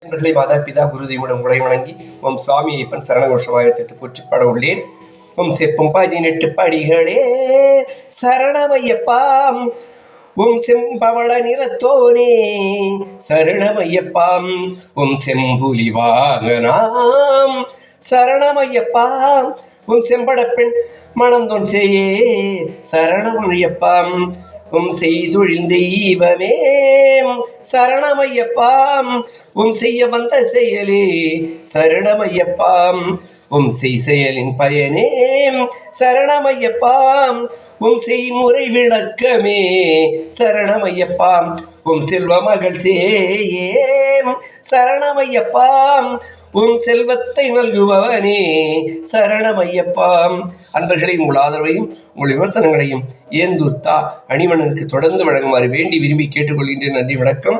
நண்பர்களை மாதா பிதா குருதெய்வம் உங்களை வணங்கி ஓம் சுவாமி ஐயப்பன் சரணகோஷமாயத்திட்டு போற்றி பாட உள்ளேன். ஓம் செப்பும் 18 படிகளே சரணமையப்பாம், ஓம் செம்பவள நிறத்தோனே சரணமையப்பாம், ஓம் செம்புலி வாகனாம் சரணமையப்பாம், ஓம் செம்படப்பெண் மணந்தோன் செய்யே சரணமையப்பாம், உம் செய்தொழில் தெய்வமே சரணமையப்பாம், உம் செய்ய வந்த செயலே சரணமையப்பாம், உம் செயலின் பயனே சரணமையப்பாம், உம் செய்முறை விளக்கமே சரணமையப்பாம், உம் செல்வ மகள் சேயே சரணமையப்பாம், உம் செல்வத்தை நல்குபவனே சரணமையப்பாம். அன்பர்களை உங்கள் ஆதரவையும் உங்கள் விமர்சனங்களையும் ஏந்தூர்த்தா அணிவனனுக்கு தொடர்ந்து வழங்குமாறு வேண்டி விரும்பி கேட்டுக்கொள்கின்றேன். நன்றி, வணக்கம்.